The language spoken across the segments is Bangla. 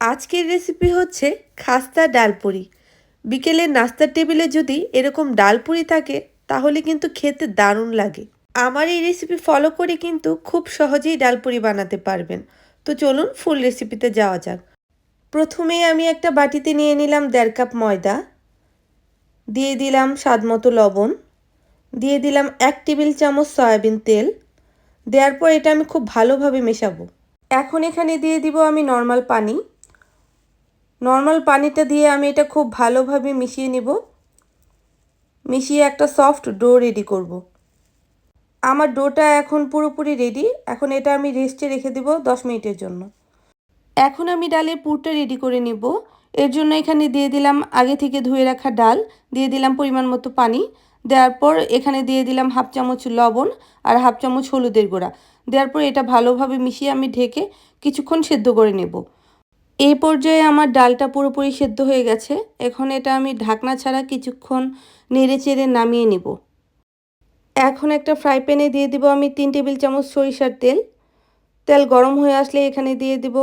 আজকের রেসিপি হচ্ছে খাস্তা ডালপুরি। বিকেলের নাস্তার টেবিলে যদি এরকম ডালপুরি থাকে তাহলে কিন্তু খেতে দারুণ লাগে। আমার এই রেসিপি ফলো করে কিন্তু খুব সহজেই ডালপুরি বানাতে পারবেন। তো চলুন ফুল রেসিপিতে যাওয়া যাক। প্রথমেই আমি একটা বাটিতে নিয়ে নিলাম 1.5 কাপ ময়দা, দিয়ে দিলাম স্বাদমতো লবণ, দিয়ে দিলাম 1 টেবিল চামচ সয়াবিন তেল। দেওয়ার পর এটা আমি খুব ভালোভাবে মেশাবো। এখন এখানে দিয়ে দিব আমি নর্মাল পানি। নর্মাল পানিটা দিয়ে আমি এটা খুব ভালোভাবে মিশিয়ে নিব। মিশিয়ে একটা সফট ডো রেডি করব। আমার ডোটা এখন পুরোপুরি রেডি। এখন এটা আমি রেস্টে রেখে দেব 10 মিনিটের জন্য। এখন আমি ডালের পুরটা রেডি করে নিব। এর জন্য এখানে দিয়ে দিলাম আগে থেকে ধুয়ে রাখা ডাল, দিয়ে দিলাম পরিমাণ মতো পানি, দেওয়ার পর এখানে দিয়ে দিলাম 1/2 চামচ লবণ আর 1/2 চামচ হলুদের গুঁড়া। দেওয়ার পর এটা ভালোভাবে মিশিয়ে আমি ঢেকে কিছুক্ষণ সেদ্ধ করে নেব। এই পর্যায়ে আমার ডালটা পুরোপুরি সেদ্ধ হয়ে গেছে। এখন এটা আমি ঢাকনা ছাড়া কিছুক্ষণ নেড়েচেড়ে নামিয়ে নেব। এখন একটা ফ্রাই প্যানে দিয়ে দিব আমি 3 টেবিল চামচ সরিষার তেল। তেল গরম হয়ে আসলে এখানে দিয়ে দিব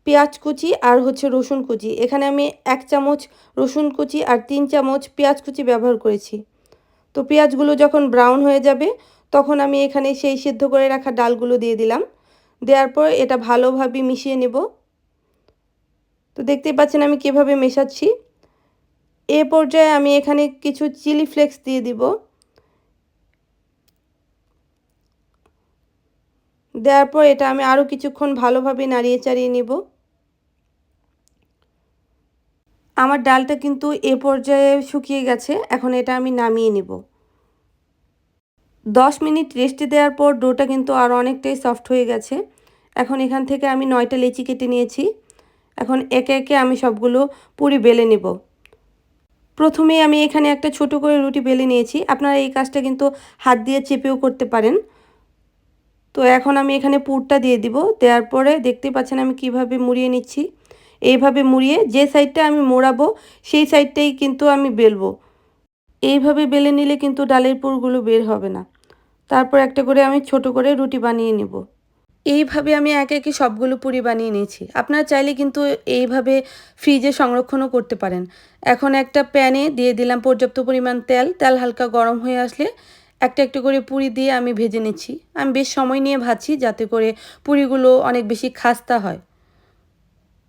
পেঁয়াজ কুচি আর রসুন কুচি। এখানে আমি 1 চামচ রসুন কুচি আর 3 চামচ পেঁয়াজ কুচি ব্যবহার করেছি। তো পেঁয়াজগুলো যখন ব্রাউন হয়ে যাবে তখন আমি এখানে সেই সেদ্ধ করে রাখা ডালগুলো দিয়ে দিলাম। দেওয়ার পর এটা ভালোভাবে মিশিয়ে নেব। তো দেখতেই পাচ্ছেন আমি কিভাবে মেশাচ্ছি। এ পর্যায়ে আমি এখানে কিছু চিলি ফ্লেক্স দিয়ে দিব। দেওয়ার পর এটা আমি আরও কিছুক্ষণ ভালোভাবে নাড়িয়ে চাড়িয়ে নেব। আমার ডালটা কিন্তু এ পর্যায়ে শুকিয়ে গেছে। এখন এটা আমি নামিয়ে নেব। 10 মিনিট রেস্টে দেওয়ার পর ডোটা কিন্তু আরও অনেকটাই সফট হয়ে গেছে। এখন এখান থেকে আমি 9টা লেচি কেটে নিয়েছি। এখন একে একে আমি সবগুলো পুরি বেলে নেব। প্রথমেই আমি এখানে একটা ছোট করে রুটি বেলে নিয়েছি। আপনারা এই কাজটা কিন্তু হাত দিয়ে চেপেও করতে পারেন। তো এখন আমি এখানে পুরটা দিয়ে দিব। দেওয়ার পরে দেখতেই পাচ্ছেন আমি কিভাবে মুড়িয়ে নিচ্ছি। এইভাবে মুড়িয়ে যে সাইডটা আমি মোড়াবো সেই সাইডটাই কিন্তু আমি বেলবো। এইভাবে বেলে নিলে কিন্তু ডালের পুরগুলো বের হবে না। তারপর একটা করে আমি ছোট করে রুটি বানিয়ে নেব। এইভাবে আমি একে একে সবগুলো পুরি বানিয়ে নিয়েছি। আপনারা চাইলে কিন্তু এইভাবে ফ্রিজে সংরক্ষণও করতে পারেন। এখন একটা প্যানে দিয়ে দিলাম পর্যাপ্ত পরিমাণ তেল। তেল হালকা গরম হয়ে আসলে একটা একটা করে পুরি দিয়ে আমি ভেজে নিচ্ছি। আমি বেশ সময় নিয়ে ভাজছি যাতে করে পুরিগুলো অনেক বেশি খাস্তা হয়।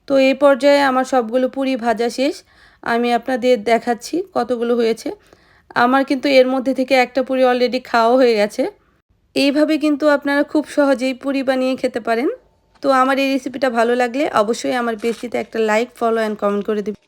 তো এই পর্যায়ে আমার সবগুলো পুরি ভাজা শেষ। আমি আপনাদের দেখাচ্ছি কতগুলো হয়েছে। আমার কিন্তু এর মধ্যে থেকে একটা পুরি অলরেডি খাওয়া হয়ে গেছে। এইভাবে কিন্তু আপনারা খুব সহজেই পুরি বানিয়ে খেতে পারেন। তো আমার এই রেসিপিটা ভালো লাগলে অবশ্যই আমার পেজটিতে একটা লাইক, ফলো অ্যান্ড কমেন্ট করে দিবেন।